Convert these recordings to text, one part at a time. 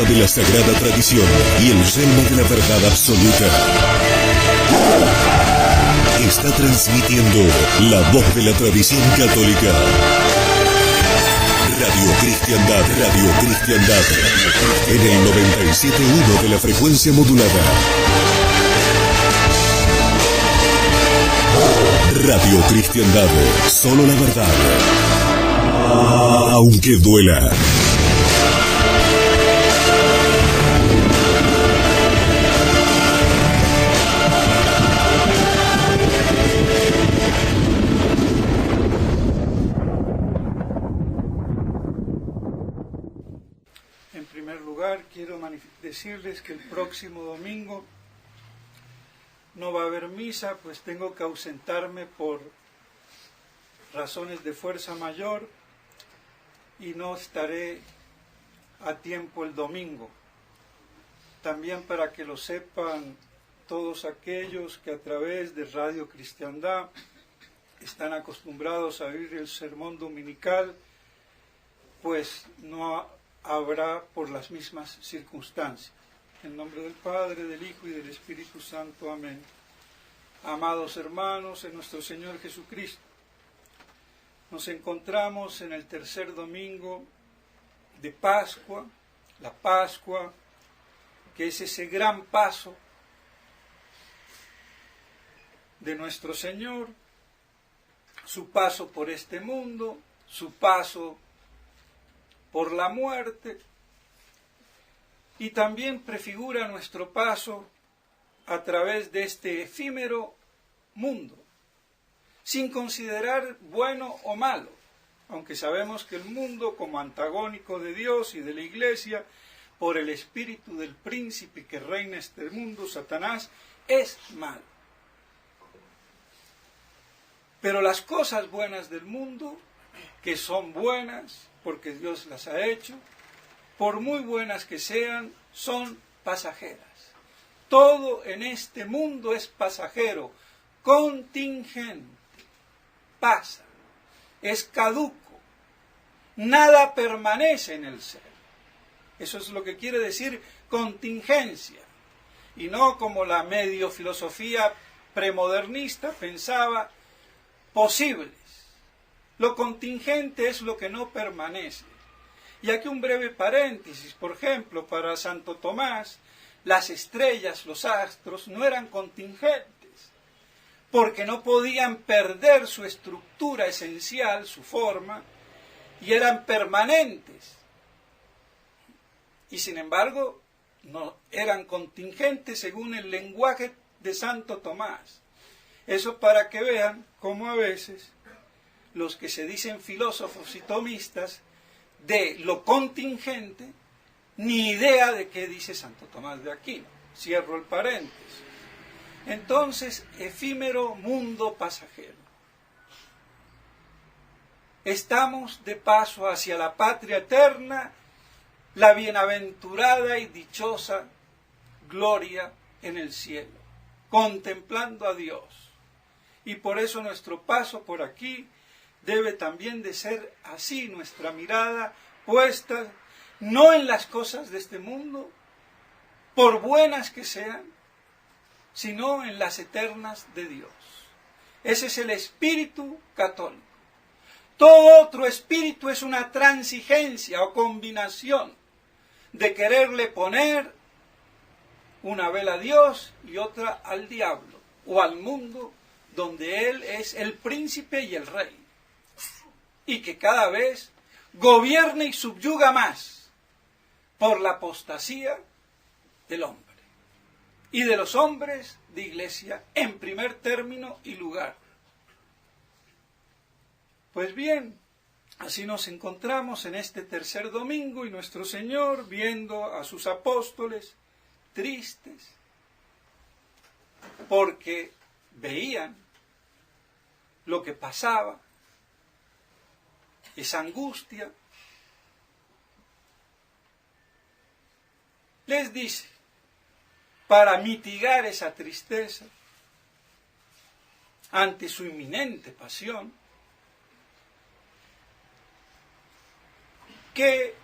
de la sagrada tradición y el yelmo de la verdad absoluta. Está transmitiendo la voz de la tradición católica. Radio Cristiandad, en el 97.1 de la frecuencia modulada. Radio Cristiandad, solo la verdad, aunque duela. En primer lugar, quiero decirles que el próximo domingo no va a haber misa, pues tengo que ausentarme por razones de fuerza mayor y no estaré a tiempo el domingo. También para que lo sepan todos aquellos que a través de Radio Cristiandad están acostumbrados a oír el sermón dominical, pues no habrá por las mismas circunstancias. En nombre del Padre, del Hijo y del Espíritu Santo. Amén. Amados hermanos, en nuestro Señor Jesucristo, nos encontramos en el tercer domingo de Pascua, la Pascua, que es ese gran paso de nuestro Señor, su paso por este mundo, su paso por la muerte, y también prefigura nuestro paso a través de este efímero mundo, sin considerar bueno o malo, aunque sabemos que el mundo, como antagónico de Dios y de la Iglesia, por el espíritu del príncipe que reina este mundo, Satanás, es malo. Pero las cosas buenas del mundo, que son buenas porque Dios las ha hecho, por muy buenas que sean, son pasajeras. Todo en este mundo es pasajero, contingente, pasa, es caduco, nada permanece en el ser. Eso es lo que quiere decir contingencia, y no como la medio filosofía premodernista pensaba, posibles. Lo contingente es lo que no permanece. Y aquí un breve paréntesis, por ejemplo, para Santo Tomás, las estrellas, los astros, no eran contingentes, porque no podían perder su estructura esencial, su forma, y eran permanentes. Y sin embargo, no eran contingentes según el lenguaje de Santo Tomás. Eso para que vean cómo a veces los que se dicen filósofos y tomistas de lo contingente, ni idea de qué dice Santo Tomás de Aquino. Cierro el paréntesis. Entonces, efímero mundo pasajero. Estamos de paso hacia la patria eterna, la bienaventurada y dichosa gloria en el cielo, contemplando a Dios. Y por eso nuestro paso por aquí debe también de ser así, nuestra mirada puesta no en las cosas de este mundo, por buenas que sean, sino en las eternas de Dios. Ese es el espíritu católico. Todo otro espíritu es una transigencia o combinación de quererle poner una vela a Dios y otra al diablo o al mundo, donde él es el príncipe y el rey, y que cada vez gobierna y subyuga más por la apostasía del hombre y de los hombres de iglesia en primer término y lugar. Pues bien, así nos encontramos en este tercer domingo y nuestro Señor viendo a sus apóstoles tristes porque veían lo que pasaba, esa angustia, les dice, para mitigar esa tristeza ante su inminente pasión, que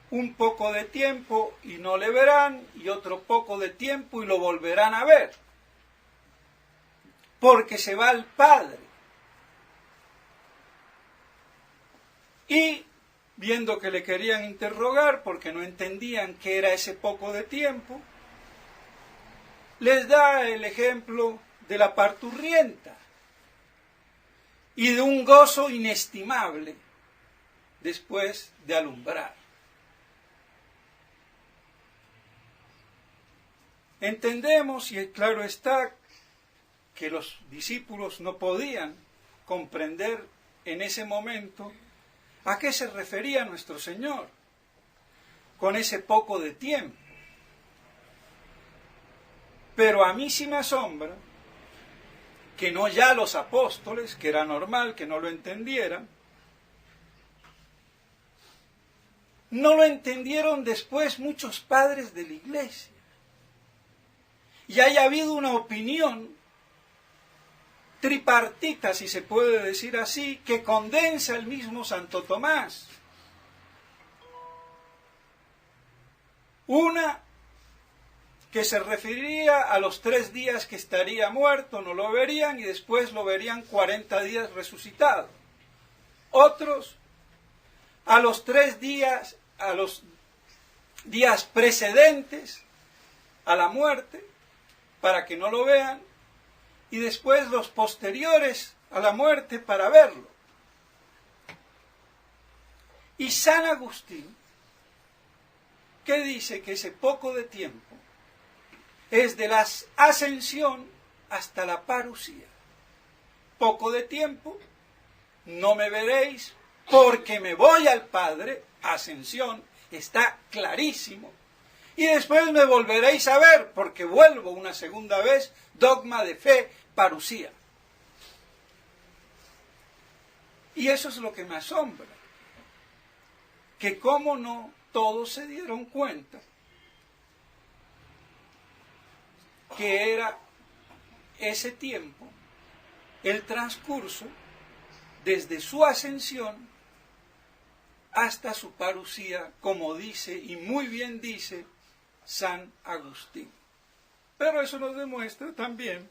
un poco de tiempo y no le verán, y otro poco de tiempo y lo volverán a ver, porque se va al Padre. Y viendo que le querían interrogar porque no entendían qué era ese poco de tiempo, les da el ejemplo de la parturrienta y de un gozo inestimable después de alumbrar. Entendemos, y claro está, que los discípulos no podían comprender en ese momento a qué se refería nuestro Señor con ese poco de tiempo. Pero a mí sí me asombra que no ya los apóstoles, que era normal que no lo entendieran, no lo entendieron después muchos padres de la Iglesia. Y haya habido una opinión tripartita, si se puede decir así, que condensa el mismo Santo Tomás. Una que se referiría a los 3 días que estaría muerto, no lo verían, y después lo verían 40 días resucitado. Otros a los 3 días, a los días precedentes a la muerte, para que no lo vean, y después los posteriores a la muerte para verlo. Y San Agustín, que dice que ese poco de tiempo es de la ascensión hasta la parusía. Poco de tiempo, no me veréis porque me voy al Padre, ascensión, está clarísimo. Y después me volveréis a ver porque vuelvo una segunda vez, dogma de fe, parusía. Y eso es lo que me asombra, que cómo no todos se dieron cuenta que era ese tiempo, el transcurso desde su ascensión hasta su parusía, como dice, y muy bien dice, San Agustín. Pero eso nos demuestra también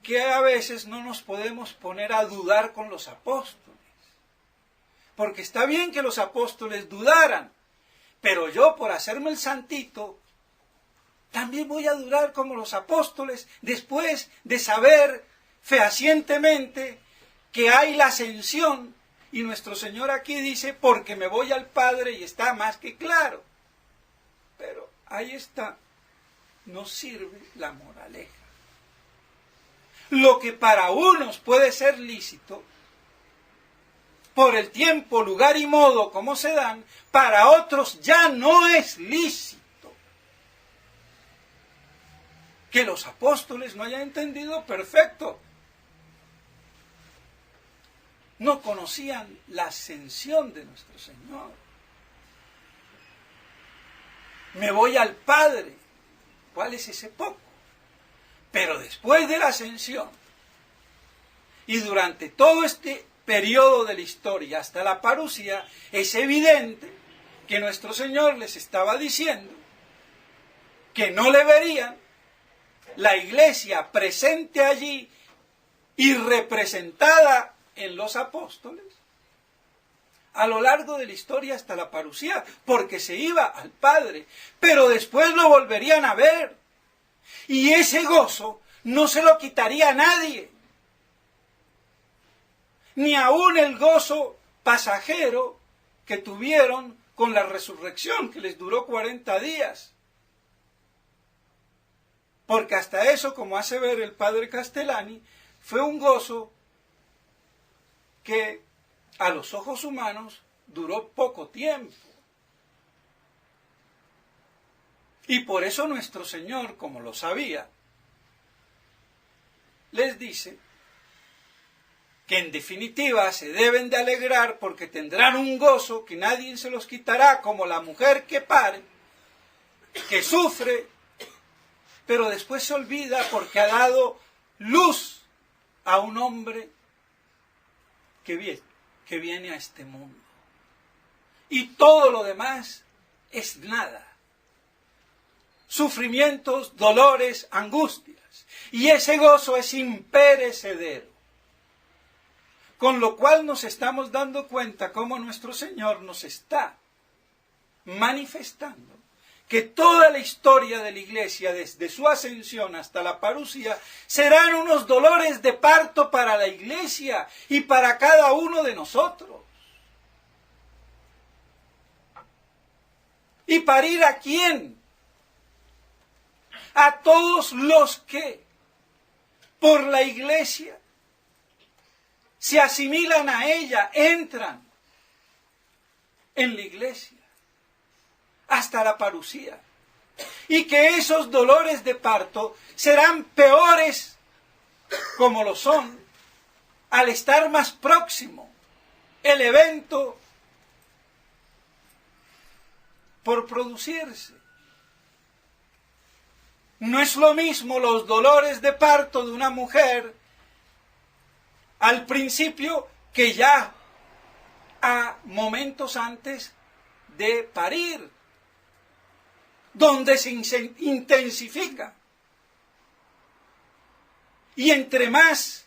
que a veces no nos podemos poner a dudar con los apóstoles. Porque está bien que los apóstoles dudaran, pero yo por hacerme el santito, también voy a dudar como los apóstoles después de saber fehacientemente que hay la ascensión. Y nuestro Señor aquí dice, porque me voy al Padre, y está más que claro. Pero ahí está, nos sirve la moraleja. Lo que para unos puede ser lícito, por el tiempo, lugar y modo como se dan, para otros ya no es lícito. Que los apóstoles no hayan entendido, perfecto. No conocían la ascensión de nuestro Señor. Me voy al Padre. ¿Cuál es ese poco? Pero después de la ascensión y durante todo este periodo de la historia hasta la parusía, es evidente que nuestro Señor les estaba diciendo que no le verían. La Iglesia presente allí y representada en los apóstoles a lo largo de la historia hasta la parusía, porque se iba al Padre, pero después lo volverían a ver. Y ese gozo no se lo quitaría a nadie, ni aun el gozo pasajero que tuvieron con la resurrección, que les duró 40 días. Porque hasta eso, como hace ver el padre Castellani, fue un gozo que a los ojos humanos duró poco tiempo. Y por eso nuestro Señor, como lo sabía, les dice que en definitiva se deben de alegrar porque tendrán un gozo que nadie se los quitará, como la mujer que pare, que sufre, pero después se olvida porque ha dado luz a un hombre que viene a este mundo. y todo lo demás es nada. Sufrimientos, dolores, angustias. Y ese gozo es imperecedero. Con lo cual nos estamos dando cuenta cómo nuestro Señor nos está manifestando que toda la historia de la iglesia, desde su ascensión hasta la parusía, serán unos dolores de parto para la iglesia y para cada uno de nosotros. ¿Y parir a quién? A todos los que por la iglesia se asimilan a ella, entran en la iglesia hasta la parusía. Y que esos dolores de parto serán peores, como lo son, al estar más próximo el evento por producirse. No es lo mismo los dolores de parto de una mujer al principio que ya a momentos antes de parir, donde se intensifica. Y entre más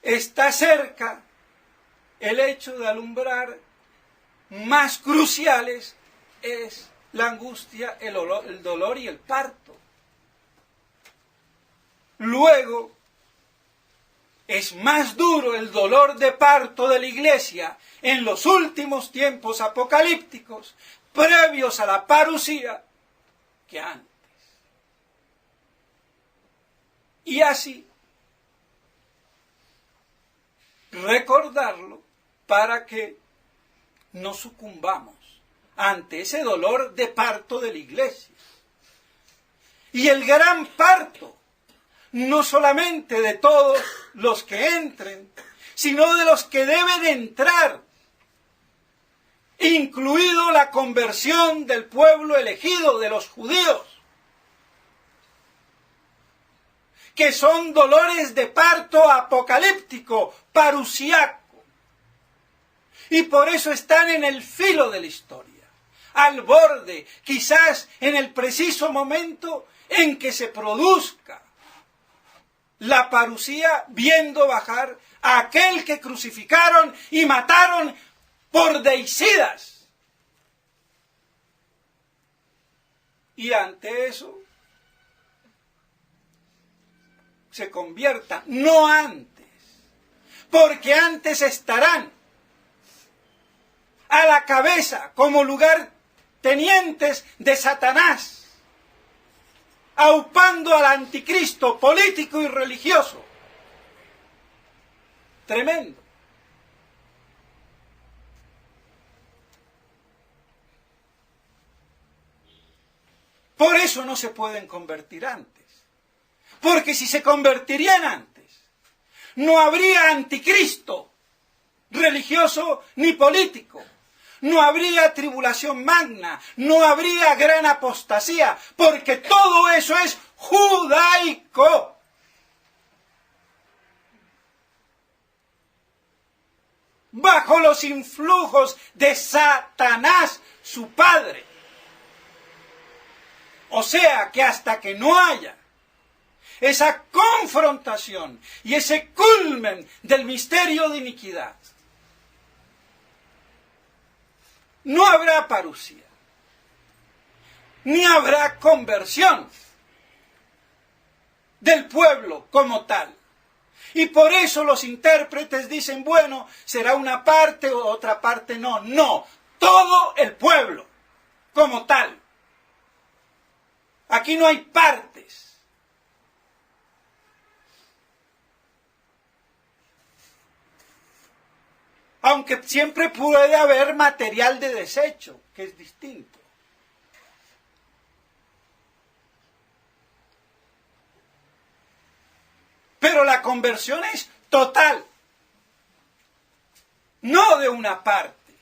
está cerca el hecho de alumbrar, más cruciales es la angustia, el dolor y el parto. Luego, es más duro el dolor de parto de la iglesia en los últimos tiempos apocalípticos, previos a la parusía, que antes. Y así, recordarlo para que no sucumbamos ante ese dolor de parto de la iglesia. Y el gran parto, no solamente de todos los que entren, sino de los que deben entrar, incluido la conversión del pueblo elegido, de los judíos, que son dolores de parto apocalíptico, parusiaco, y por eso están en el filo de la historia, al borde, quizás en el preciso momento en que se produzca la parusía, viendo bajar a aquel que crucificaron y mataron por deicidas. Y ante eso se conviertan, no antes, porque antes estarán a la cabeza como lugartenientes de Satanás, aupando al anticristo político y religioso. Tremendo. Por eso no se pueden convertir antes. Porque si se convertirían antes, no habría anticristo religioso ni político. No habría tribulación magna, no habría gran apostasía, porque todo eso es judaico. Bajo los influjos de Satanás, su padre. O sea que hasta que no haya esa confrontación y ese culmen del misterio de iniquidad, no habrá parusía, ni habrá conversión del pueblo como tal. Y por eso los intérpretes dicen, bueno, será una parte o otra parte no. No, todo el pueblo como tal. Aquí no hay partes. Aunque siempre puede haber material de desecho, que es distinto. Pero la conversión es total, no de una parte.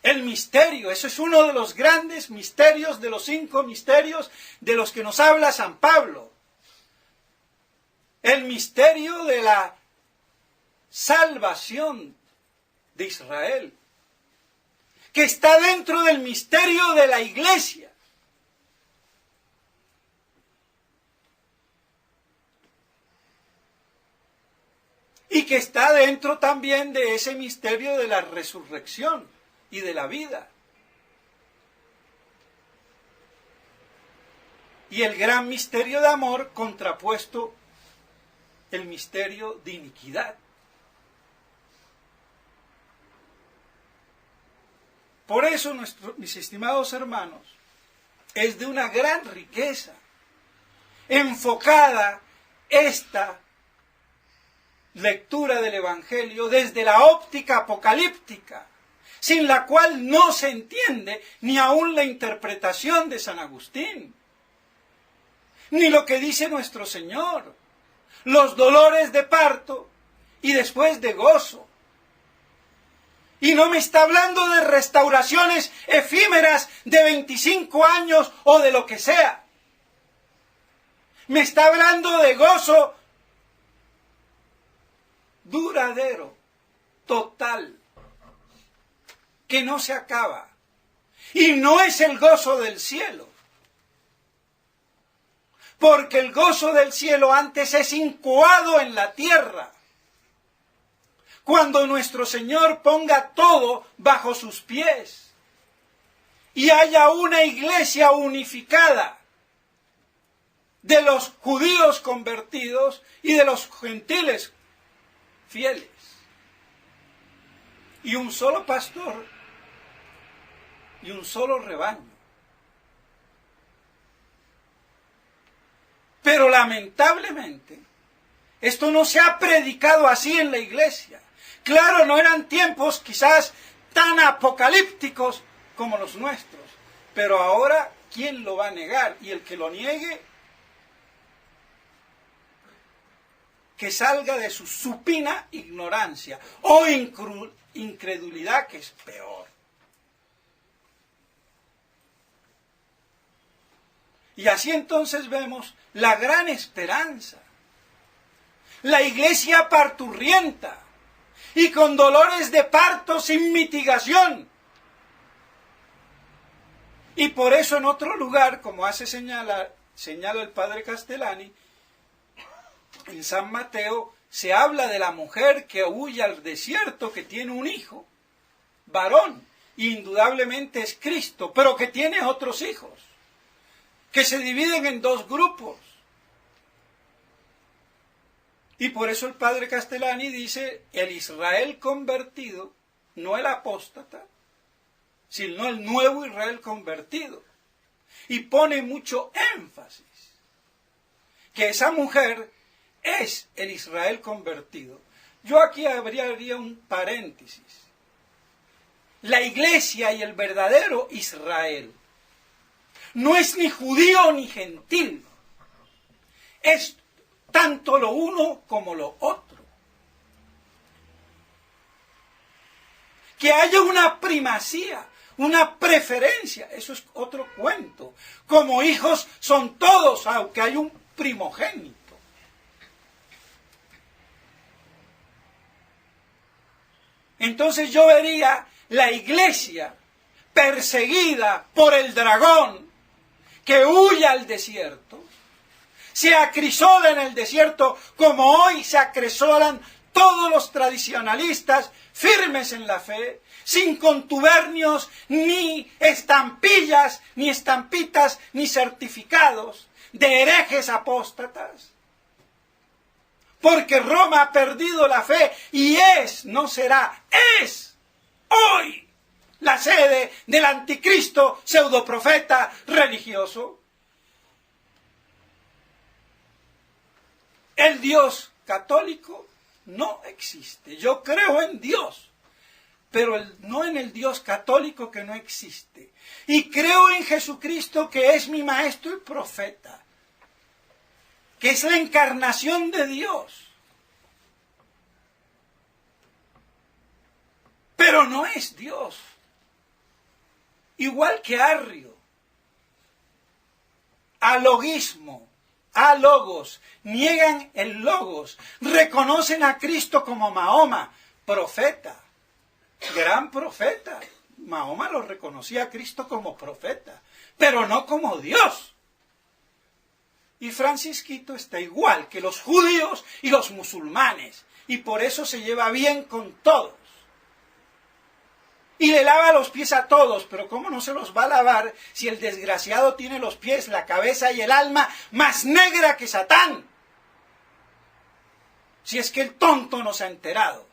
El misterio, eso es uno de los grandes misterios, de los 5 misterios de los que nos habla San Pablo. El misterio de la salvación de Israel, que está dentro del misterio de la iglesia. Y que está dentro también de ese misterio de la resurrección y de la vida. Y el gran misterio de amor contrapuesto el misterio de iniquidad. Por eso, mis estimados hermanos, es de una gran riqueza enfocada esta lectura del Evangelio desde la óptica apocalíptica, sin la cual no se entiende ni aún la interpretación de San Agustín, ni lo que dice nuestro Señor, los dolores de parto y después de gozo. Y no me está hablando de restauraciones efímeras de 25 años o de lo que sea. Me está hablando de gozo duradero, total, que no se acaba. Y no es el gozo del cielo. Porque el gozo del cielo antes es incoado en la tierra. Cuando nuestro Señor ponga todo bajo sus pies y haya una iglesia unificada de los judíos convertidos y de los gentiles fieles, y un solo pastor y un solo rebaño. Pero lamentablemente esto no se ha predicado así en la iglesia. Claro, no eran tiempos quizás tan apocalípticos como los nuestros, pero ahora, ¿quién lo va a negar? Y el que lo niegue, que salga de su supina ignorancia o incredulidad, que es peor. Y así entonces vemos la gran esperanza. La iglesia parturrienta y con dolores de parto sin mitigación. Y por eso en otro lugar, como señala el padre Castellani, en San Mateo se habla de la mujer que huye al desierto, que tiene un hijo, varón, y indudablemente es Cristo, pero que tiene otros hijos, que se dividen en dos grupos. Y por eso el padre Castellani dice, el Israel convertido, no el apóstata, sino el nuevo Israel convertido. Y pone mucho énfasis que esa mujer es el Israel convertido. Yo aquí haría un paréntesis. La iglesia y el verdadero Israel no es ni judío ni gentil. Es tanto lo uno como lo otro. Que haya una primacía, una preferencia, eso es otro cuento. Como hijos son todos, aunque hay un primogénito. Entonces yo vería la iglesia perseguida por el dragón que huye al desierto, se acrisola en el desierto como hoy se acrisolan todos los tradicionalistas firmes en la fe, sin contubernios, ni estampillas, ni estampitas, ni certificados de herejes apóstatas. Porque Roma ha perdido la fe y no será, es hoy la sede del anticristo pseudoprofeta religioso. El Dios católico no existe. Yo creo en Dios, pero no en el Dios católico que no existe. Y creo en Jesucristo, que es mi maestro y profeta, que es la encarnación de Dios. Pero no es Dios. Igual que Arrio, alogismo, alogos, niegan el logos, reconocen a Cristo como Mahoma, profeta, gran profeta. Mahoma lo reconocía a Cristo como profeta, pero no como Dios. Y Francisquito está igual que los judíos y los musulmanes, y por eso se lleva bien con todos. Y le lava los pies a todos, pero ¿cómo no se los va a lavar si el desgraciado tiene los pies, la cabeza y el alma más negra que Satán? Si es que el tonto no se ha enterado.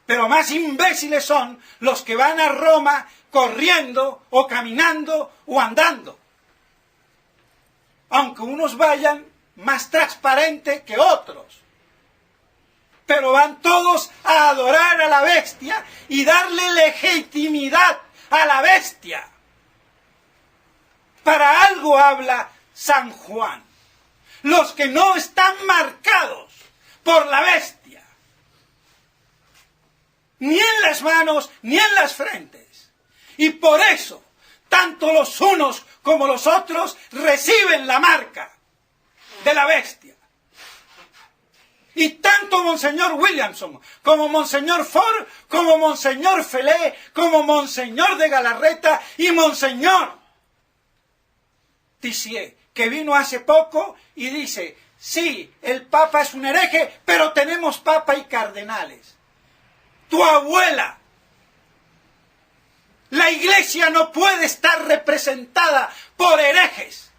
Pero más imbéciles son los que van a Roma corriendo o caminando o andando. Aunque unos vayan más transparente que otros. Pero van todos a adorar a la bestia y darle legitimidad a la bestia. Para algo habla San Juan. Los que no están marcados por la bestia, ni en las manos ni en las frentes. Y por eso, tanto los unos como los otros reciben la marca de la bestia. Y tanto Monseñor Williamson, como Monseñor Ford, como Monseñor Felé, como Monseñor de Galarreta y Monseñor Tissier, que vino hace poco y dice, sí, el Papa es un hereje, pero tenemos Papa y cardenales. Tu abuela, la Iglesia no puede estar representada por herejes.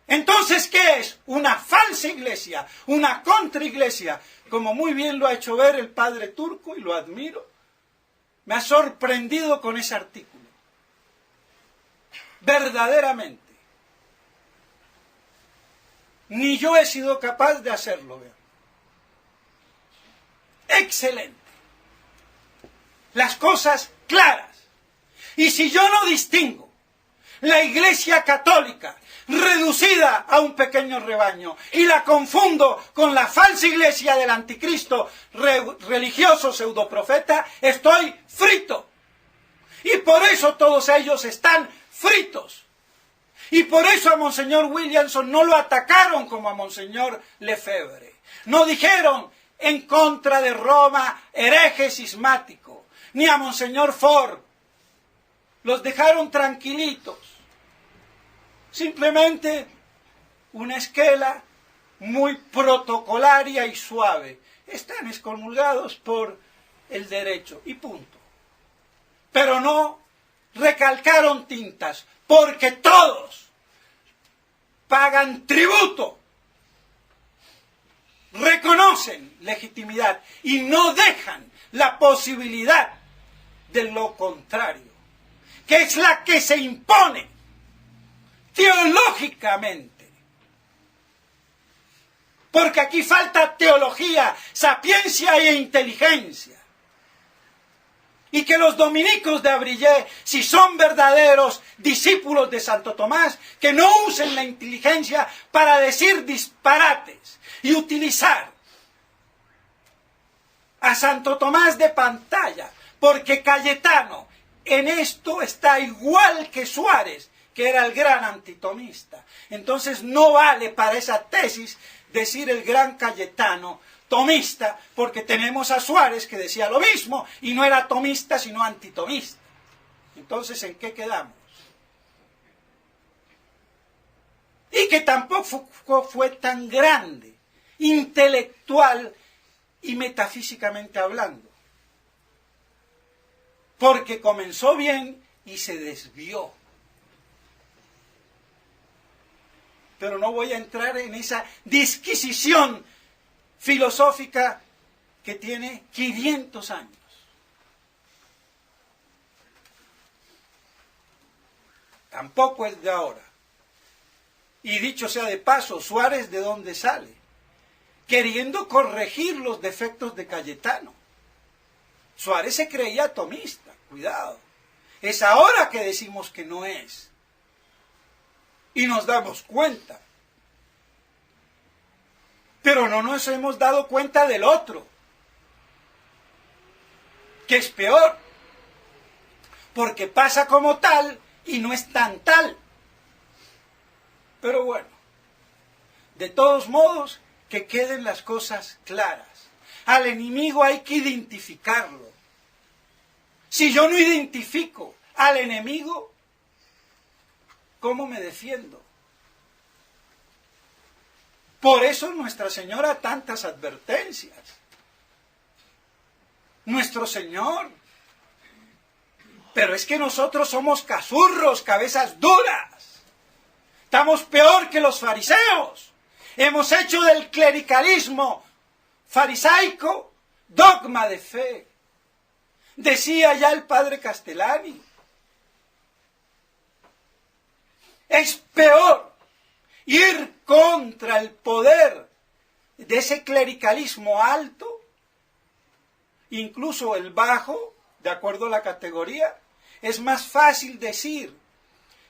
Entonces, ¿qué es? Una falsa iglesia, una contraiglesia, como muy bien lo ha hecho ver el padre Turco, y lo admiro. Me ha sorprendido con ese artículo. Verdaderamente. Ni yo he sido capaz de hacerlo, vean. Excelente. Las cosas claras. Y si yo no distingo la Iglesia Católica reducida a un pequeño rebaño y la confundo con la falsa iglesia del anticristo religioso pseudoprofeta, estoy frito. Y por eso todos ellos están fritos. Y por eso a Monseñor Williamson no lo atacaron como a Monseñor Lefebvre. No dijeron en contra de Roma hereje cismático, ni a Monseñor Ford. Los dejaron tranquilitos. Simplemente una esquela muy protocolaria y suave. Están excomulgados por el derecho y punto. Pero no recalcaron tintas, porque todos pagan tributo, reconocen legitimidad y no dejan la posibilidad de lo contrario, que es la que se impone teológicamente. Porque aquí falta teología, sapiencia e inteligencia. Y que los dominicos de Abrillé, si son verdaderos discípulos de Santo Tomás, que no usen la inteligencia para decir disparates y utilizar a Santo Tomás de pantalla, porque Cayetano en esto está igual que Suárez, que era el gran antitomista. Entonces no vale para esa tesis decir el gran Cayetano tomista, porque tenemos a Suárez que decía lo mismo y no era tomista sino antitomista. Entonces, ¿en qué quedamos? Y que tampoco fue tan grande, intelectual y metafísicamente hablando, porque comenzó bien y se desvió. Pero no voy a entrar en esa disquisición filosófica que tiene 500 años. Tampoco es de ahora. Y dicho sea de paso, Suárez, ¿de dónde sale? Queriendo corregir los defectos de Cayetano. Suárez se creía tomista, cuidado. Es ahora que decimos que no es. Y nos damos cuenta. Pero no nos hemos dado cuenta del otro, que es peor, porque pasa como tal y no es tan tal. Pero bueno, de todos modos, que queden las cosas claras. Al enemigo hay que identificarlo. Si yo no identifico al enemigo, ¿cómo me defiendo? Por eso Nuestra Señora tantas advertencias. Nuestro Señor. Pero es que nosotros somos cazurros, cabezas duras. Estamos peor que los fariseos. Hemos hecho del clericalismo farisaico dogma de fe. Decía ya el padre Castellani. Es peor ir contra el poder de ese clericalismo alto, incluso el bajo, de acuerdo a la categoría. Es más fácil decir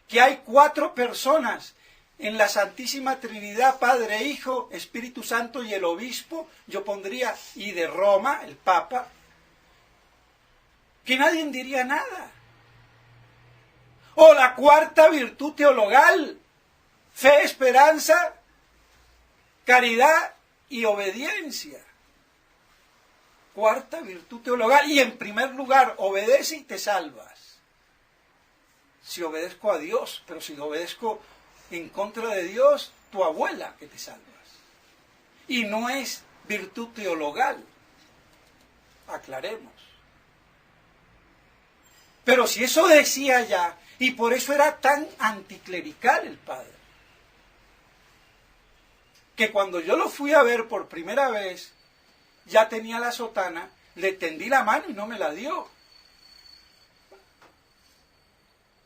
que hay 4 personas en la Santísima Trinidad, Padre, Hijo, Espíritu Santo y el Obispo, yo pondría, y de Roma, el Papa, que nadie diría nada. O la 4ª virtud teologal, fe, esperanza, caridad y obediencia. 4ª virtud teologal, y en primer lugar, obedece y te salvas. Si obedezco a Dios, pero si obedezco en contra de Dios, tu abuela que te salvas. Y no es virtud teologal. Aclaremos. Pero si eso decía ya, y por eso era tan anticlerical el padre, que cuando yo lo fui a ver por primera vez, ya tenía la sotana, le tendí la mano y no me la dio.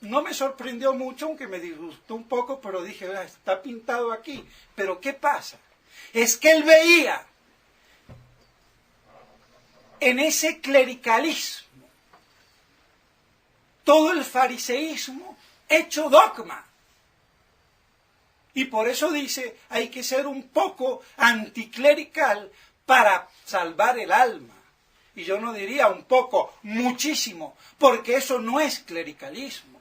No me sorprendió mucho, aunque me disgustó un poco, pero dije, está pintado aquí. Pero ¿qué pasa? Es que él veía en ese clericalismo todo el fariseísmo hecho dogma. Y por eso dice, hay que ser un poco anticlerical para salvar el alma. Y yo no diría un poco, muchísimo, porque eso no es clericalismo.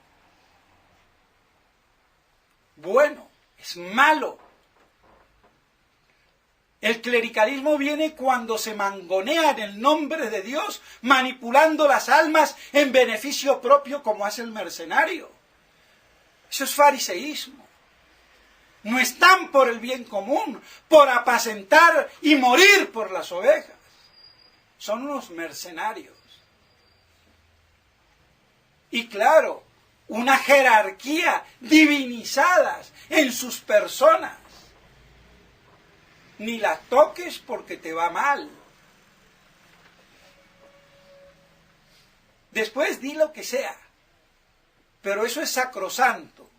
Bueno, es malo. El clericalismo viene cuando se mangonea en el nombre de Dios, manipulando las almas en beneficio propio, como hace el mercenario. Eso es fariseísmo. No están por el bien común, por apacentar y morir por las ovejas. Son unos mercenarios. Y claro, una jerarquía divinizadas en sus personas. Ni las toques porque te va mal. Después di lo que sea, pero eso es sacrosanto,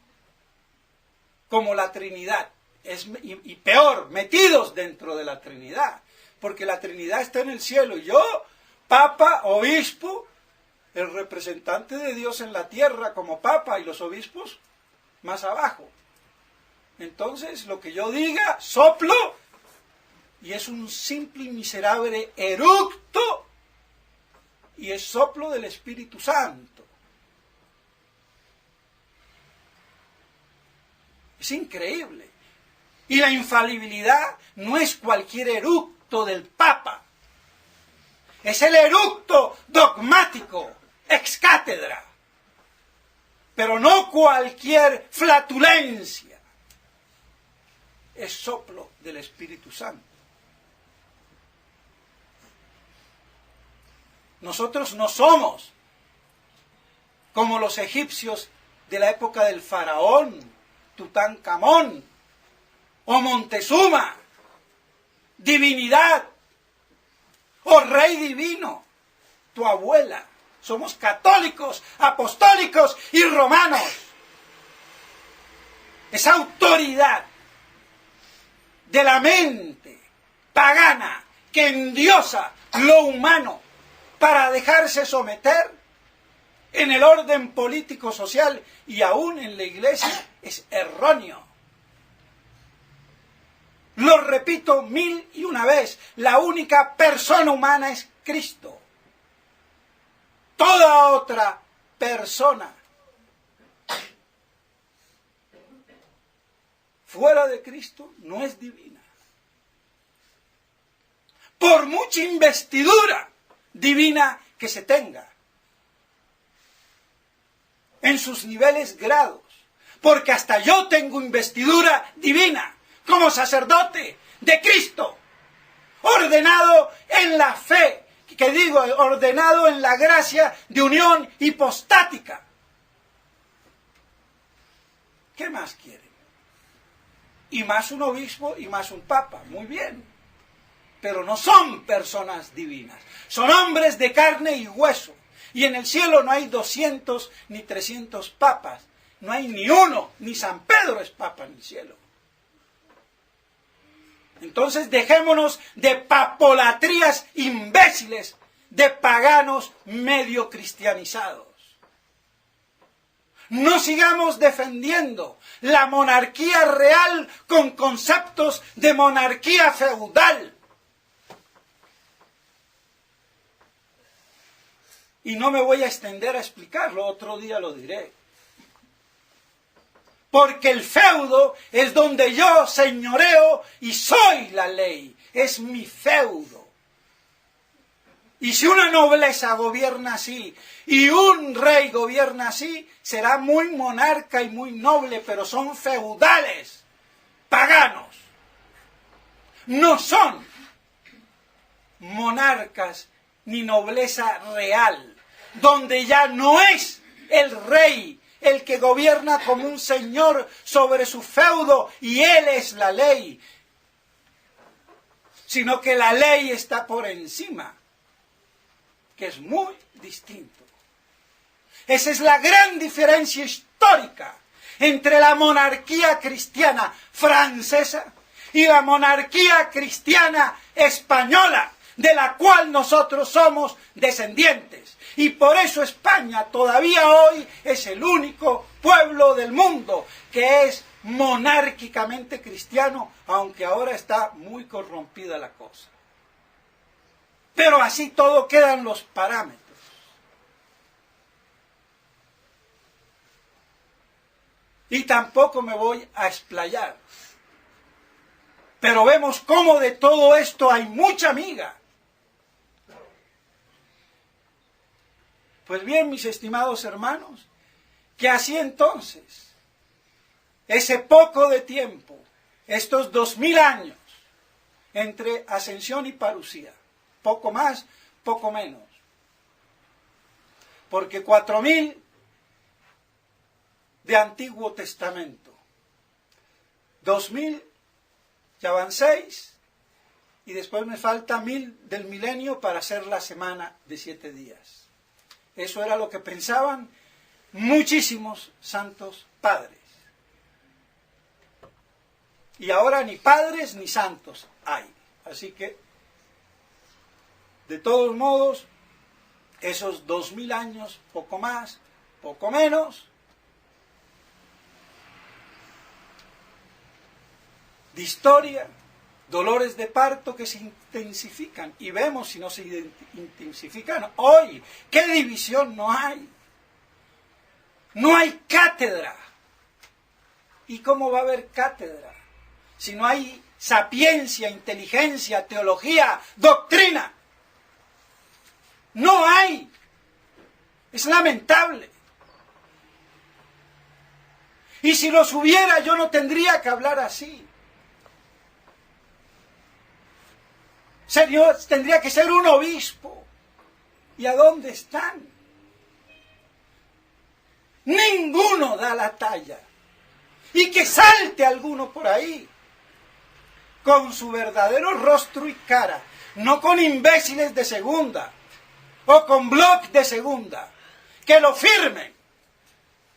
como la Trinidad. Y peor, metidos dentro de la Trinidad, porque la Trinidad está en el cielo y yo, Papa, Obispo, el representante de Dios en la tierra como Papa, y los obispos más abajo. Entonces, lo que yo diga, soplo, y es un simple y miserable eructo, y es soplo del Espíritu Santo. Es increíble. Y la infalibilidad no es cualquier eructo del Papa. Es el eructo dogmático, ex cátedra. Pero no cualquier flatulencia. Es soplo del Espíritu Santo. Nosotros no somos como los egipcios de la época del faraón, Tutankamón o Montezuma, divinidad o rey divino, tu abuela. Somos católicos, apostólicos y romanos. Esa autoridad de la mente pagana que endiosa lo humano para dejarse someter en el orden político-social y aún en la iglesia es erróneo. Lo repito 1001 vez, la única persona humana es Cristo. Toda otra persona fuera de Cristo no es divina. por mucha investidura divina que se tenga, en sus niveles grados, porque hasta yo tengo investidura divina como sacerdote de Cristo, ordenado en la fe, que digo, ordenado en la gracia de unión hipostática. ¿Qué más quieren? Y más un obispo y más un papa, muy bien. Pero no son personas divinas, son hombres de carne y hueso. Y en el cielo no hay 200 ni 300 papas, no hay ni uno, ni San Pedro es papa en el cielo. Entonces dejémonos de papolatrías imbéciles, de paganos medio cristianizados. No sigamos defendiendo la monarquía real con conceptos de monarquía feudal. Y no me voy a extender a explicarlo, otro día lo diré. Porque el feudo es donde yo señoreo y soy la ley, es mi feudo. Y si una nobleza gobierna así y un rey gobierna así, será muy monarca y muy noble, pero son feudales, paganos. No son monarcas ni nobleza real, donde ya no es el rey el que gobierna como un señor sobre su feudo y él es la ley, sino que la ley está por encima, que es muy distinto. Esa es la gran diferencia histórica entre la monarquía cristiana francesa y la monarquía cristiana española, de la cual nosotros somos descendientes. Y por eso España todavía hoy es el único pueblo del mundo que es monárquicamente cristiano, aunque ahora está muy corrompida la cosa. Pero así todo quedan los parámetros. Y tampoco me voy a explayar. Pero vemos cómo de todo esto hay mucha miga. Pues bien, mis estimados hermanos, que así entonces, ese poco de tiempo, estos 2000 años, entre Ascensión y Parucía, poco más, poco menos, porque 4000 de Antiguo Testamento, 2000, ya van 6, y después me falta 1000 del milenio para hacer la semana de 7 días. Eso era lo que pensaban muchísimos santos padres. Y ahora ni padres ni santos hay. Así que, de todos modos, esos 2000 años, poco más, poco menos, de historia, dolores de parto que se intensifican, y vemos si no se intensifican hoy, qué división no hay. No hay cátedra. ¿Y cómo va a haber cátedra si no hay sapiencia, inteligencia, teología, doctrina? No hay. Es lamentable. Y si los hubiera, yo no tendría que hablar así. Tendría que ser un obispo. ¿Y a dónde están? Ninguno da la talla. Y que salte alguno por ahí con su verdadero rostro y cara, no con imbéciles de segunda o con blog de segunda, que lo firmen.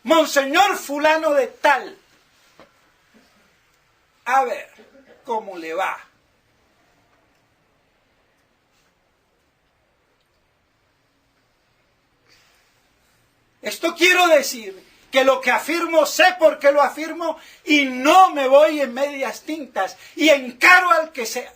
Monseñor fulano de tal. A ver cómo le va. Esto quiero decir que lo que afirmo sé por qué lo afirmo y no me voy en medias tintas y encaro al que sea.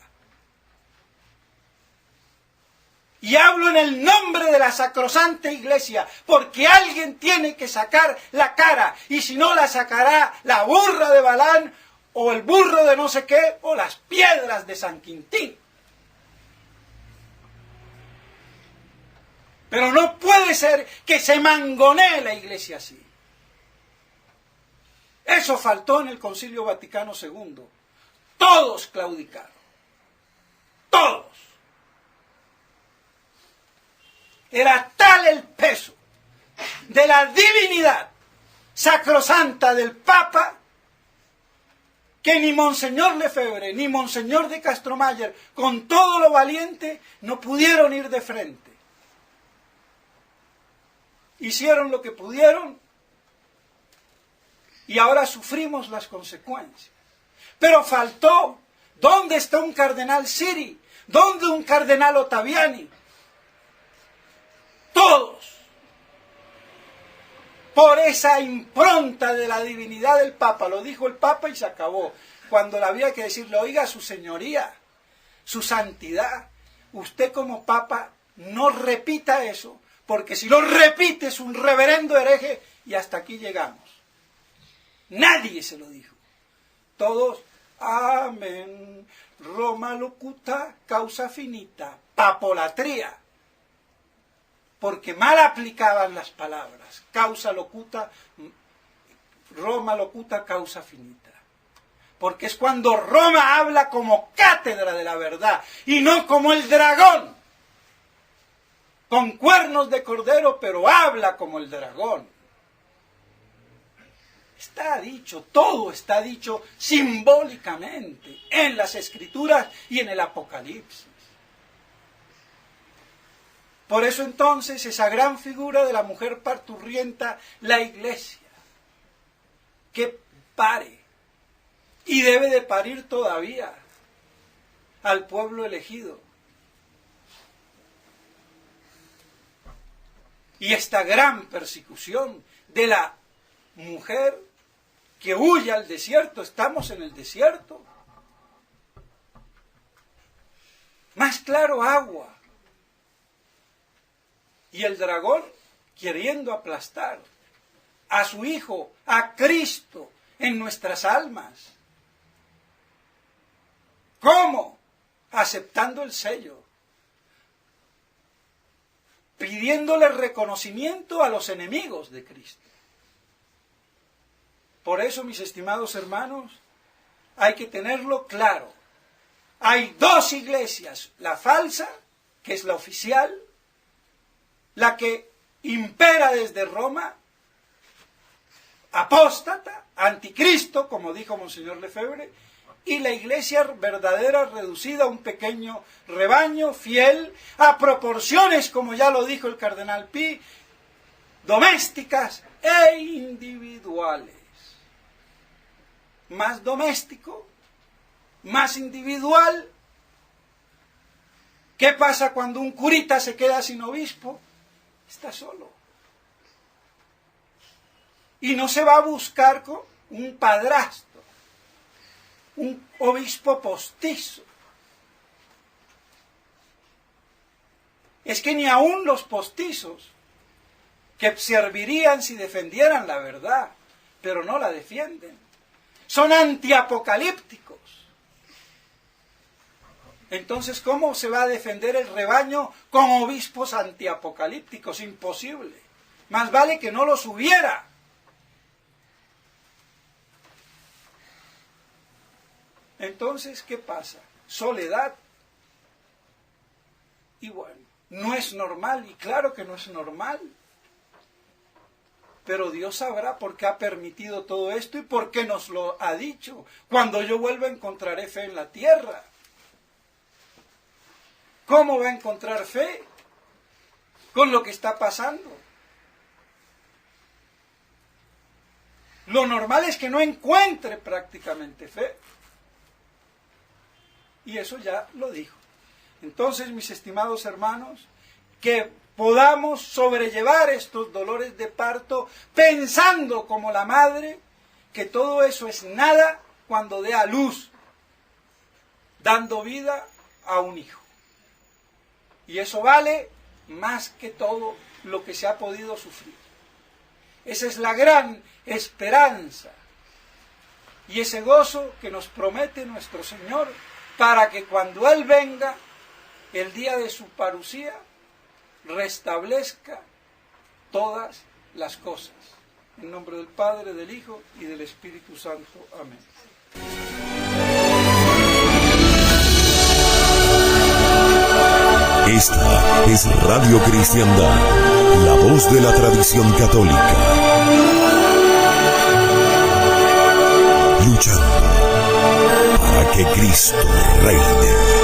Y hablo en el nombre de la sacrosanta Iglesia, porque alguien tiene que sacar la cara, y si no la sacará la burra de Balán, o el burro de no sé qué, o las piedras de San Quintín. Pero no puede ser que se mangonee la Iglesia así. Eso faltó en el Concilio Vaticano II. Todos claudicaron. Todos. Era tal el peso de la divinidad sacrosanta del Papa que ni Monseñor Lefebvre ni Monseñor de Castromayer, con todo lo valiente, no pudieron ir de frente. Hicieron lo que pudieron y ahora sufrimos las consecuencias. Pero faltó. ¿Dónde está un cardenal Siri? ¿Dónde un cardenal Ottaviani? Todos. Por esa impronta de la divinidad del Papa. Lo dijo el Papa y se acabó. Cuando le había que decirle, oiga, su señoría, su santidad, usted como Papa no repita eso, porque si lo repite es un reverendo hereje y hasta aquí llegamos. Nadie se lo dijo. Todos, amén, Roma locuta, causa finita, papolatría. Porque mal aplicaban las palabras. Causa locuta, Roma locuta, causa finita. Porque es cuando Roma habla como cátedra de la verdad y no como el dragón. Con cuernos de cordero, pero habla como el dragón. Está dicho, todo está dicho simbólicamente en las Escrituras y en el Apocalipsis. Por eso entonces esa gran figura de la mujer parturienta, la Iglesia, que pare, y debe de parir todavía al pueblo elegido. Y esta gran persecución de la mujer que huye al desierto, estamos en el desierto. Más claro, agua. Y el dragón queriendo aplastar a su Hijo, a Cristo, en nuestras almas. ¿Cómo? Aceptando el sello. Pidiéndole reconocimiento a los enemigos de Cristo. Por eso, mis estimados hermanos, hay que tenerlo claro. Hay dos iglesias, la falsa, que es la oficial, la que impera desde Roma, apóstata, anticristo, como dijo Monseñor Lefebvre, y la iglesia verdadera reducida a un pequeño rebaño fiel a proporciones, como ya lo dijo el cardenal Pi, domésticas e individuales. Más doméstico, más individual. ¿Qué pasa cuando un curita se queda sin obispo? Está solo. Y no se va a buscar con un padrastro, un obispo postizo. Es que ni aun los postizos, que servirían si defendieran la verdad, pero no la defienden, son antiapocalípticos. Entonces, ¿cómo se va a defender el rebaño con obispos antiapocalípticos? Imposible. Más vale que no los hubiera. Entonces, ¿qué pasa? Soledad. Y bueno, no es normal, y claro que no es normal. Pero Dios sabrá por qué ha permitido todo esto y por qué nos lo ha dicho. Cuando yo vuelva encontraré fe en la tierra. ¿Cómo va a encontrar fe con lo que está pasando? Lo normal es que no encuentre prácticamente fe. Y eso ya lo dijo. Entonces, mis estimados hermanos, que podamos sobrellevar estos dolores de parto pensando como la madre que todo eso es nada cuando dé a luz, dando vida a un hijo. Y eso vale más que todo lo que se ha podido sufrir. Esa es la gran esperanza y ese gozo que nos promete nuestro Señor para que cuando Él venga, el día de su parucía, restablezca todas las cosas. En nombre del Padre, del Hijo y del Espíritu Santo. Amén. Esta es Radio Cristiandad, la voz de la tradición católica. Luchando para que Cristo reine.